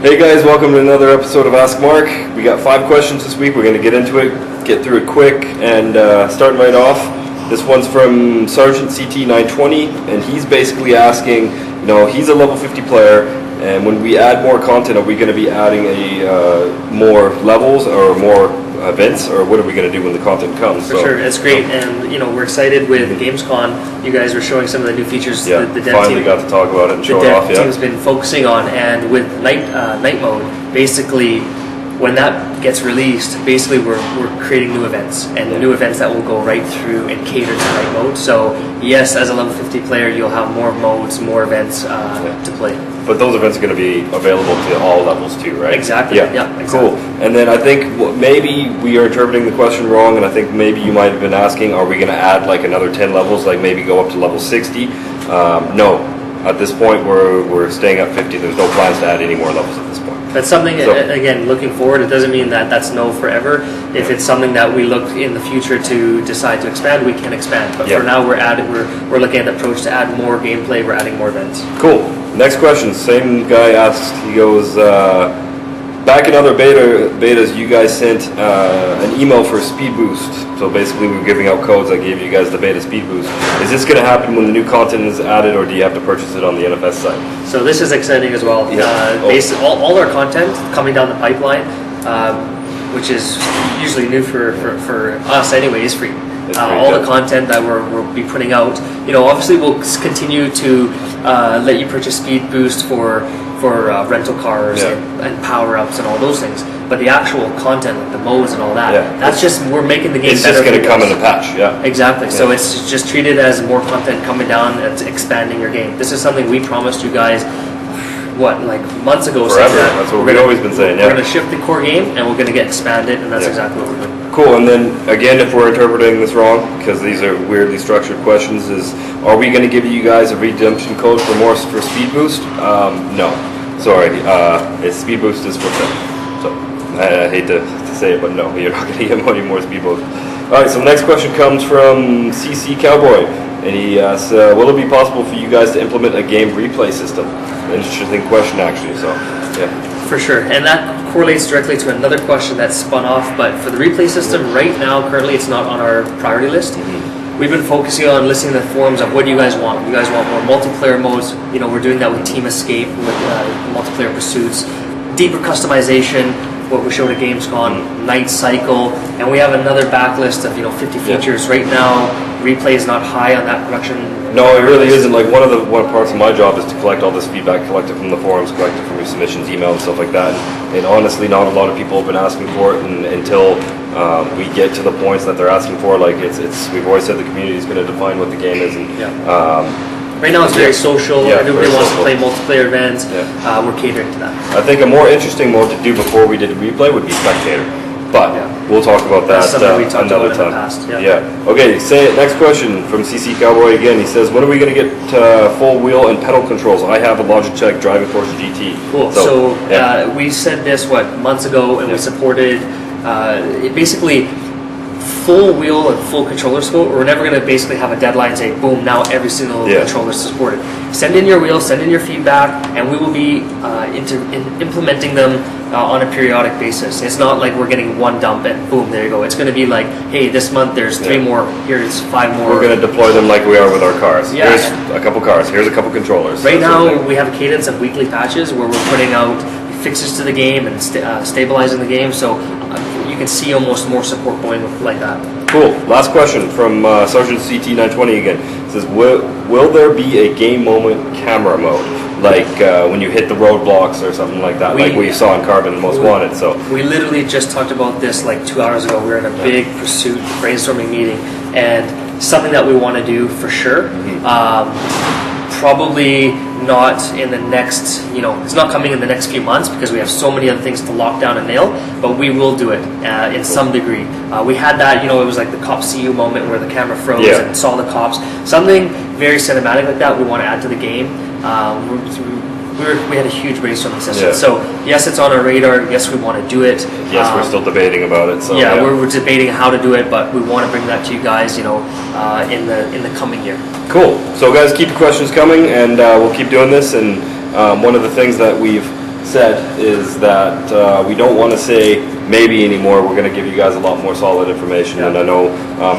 Hey guys, welcome to another episode of Ask Marc. We got 5 questions this week. We're going to get into it, get through it quick, and starting right off. This one's from Sergeant CT920, and he's basically asking, he's a level 50 player, and when we add more content, are we going to be adding more levels or more events, or what are we going to do when the content comes? For sure, it's great, and we're excited with Gamescom. You guys were showing some of the new features. Yeah, the dev finally team, got to talk about it and show it off. The dev team's been focusing on, and with night mode, basically, when that gets released, basically we're creating new events, and new events that will go right through and cater to night mode. So yes, as a level 50 player, you'll have more modes, more events to play. But those events are going to be available to all levels too, right? Exactly. Yeah. Exactly. Cool. And then I think maybe we are interpreting the question wrong, and I think maybe you might have been asking, are we going to add like another 10 levels, like maybe go up to level 60? No. At this point, we're staying at 50. There's no plans to add any more levels at this point. That's something, again, looking forward, it doesn't mean that that's no forever. If it's something that we look in the future to decide to expand, we can expand. But for now, we're looking at the approach to add more gameplay, we're adding more events. Cool. Next question. Same guy asks, he goes, back in other betas, you guys sent an email for speed boost. So basically, we were giving out codes. I gave you guys the beta speed boost. Is this going to happen when the new content is added, or do you have to purchase it on the NFS site? So this is exciting as well. All our content coming down the pipeline, which is usually new for us anyway, is free. All the content that we'll be putting out, obviously we'll continue to let you purchase speed boost for rental cars and power-ups and all those things. But the actual content, like the modes and all that, that's just, we're making the game it's better. It's just going to come in the patch, Exactly. So it's just treated as more content coming down and expanding your game. This is something we promised you guys, like months ago. Forever. That's what we've always been saying, We're going to shift the core game and we're going to get expanded, and that's exactly what we're doing. Cool. And then again, if we're interpreting this wrong, because these are weirdly structured questions, are we going to give you guys a redemption code for speed boost? No. Sorry. It's speed boost is for free. So I hate to say it, but no, you're not going to get any more speed boost. All right. So the next question comes from CC Cowboy, and he asks, will it be possible for you guys to implement a game replay system? An interesting question, actually. So yeah. For sure, and that correlates directly to another question that spun off, but for the replay system, right now, currently, it's not on our priority list. We've been focusing on listening to the forums of what do you guys want. You guys want more multiplayer modes. We're doing that with Team Escape, with multiplayer pursuits, deeper customization, what we showed at Gamescom, Night Cycle, and we have another backlist of 50 features. Right now, replay is not high on that production. No, it really isn't. Like one parts of my job is to collect all this feedback, collect it from the forums, collect it from your submissions, email, and stuff like that. And honestly, not a lot of people have been asking for it, and until we get to the points that they're asking for, like we've always said the community is going to define what the game is, and right now it's very social. Everybody wants to play multiplayer events. We're catering to that. I think a more interesting mode to do before we did replay would be spectator, but we'll talk about that another time. Okay. Next question from CC Cowboy again. He says, when are we going to get full wheel and pedal controls? I have a Logitech driving Porsche GT. Cool. So we said this months ago, and we supported it basically. Full wheel and full controller scope. We're never going to basically have a deadline and say, boom, now every single controller is supported. Send in your wheels, send in your feedback, and we will be implementing them on a periodic basis. It's not like we're getting one dump and boom, there you go. It's going to be like, hey, this month there's 3 more, here's 5 more. We're going to deploy them like we are with our cars. Here's a couple cars, here's a couple controllers. Right now, we have a cadence of weekly patches where we're putting out fixes to the game and stabilizing the game, so you can see almost more support going like that. Cool. Last question from Sergeant CT920 again. It says, will there be a game moment camera mode, like when you hit the roadblocks or something like that, like what you saw in Carbon Most Wanted? So we literally just talked about this like 2 hours ago. We were in a big pursuit brainstorming meeting, and something that we want to do for sure. Probably not in the next, it's not coming in the next few months because we have so many other things to lock down and nail, but we will do it in some degree. We had that, it was like the cop CU moment where the camera froze and saw the cops. Something very cinematic like that we want to add to the game. We had a huge brainstorming session. So yes, it's on our radar. Yes, we want to do it. Yes, we're still debating about it. So we're debating how to do it, but we want to bring that to you guys, in the coming year. Cool. So guys, keep your questions coming, and we'll keep doing this. And one of the things that we've said is that we don't want to say maybe anymore. We're going to give you guys a lot more solid information. Yeah. And I know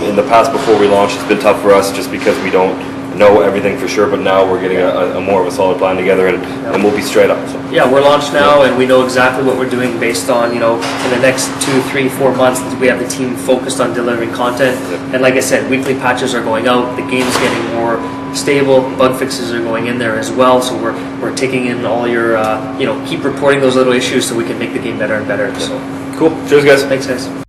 in the past before we launched, it's been tough for us just because we don't know everything for sure. But now we're getting a more of a solid plan together, and we'll be straight up. So. Yeah, we're launched now, and we know exactly what we're doing based on, in the next 2, 3, 4 months, we have the team focused on delivering content. Yep. And like I said, weekly patches are going out, the game's getting more stable, bug fixes are going in there as well, so we're taking in all your, keep reporting those little issues so we can make the game better and better. So Cool. Cheers, guys. thanks, guys.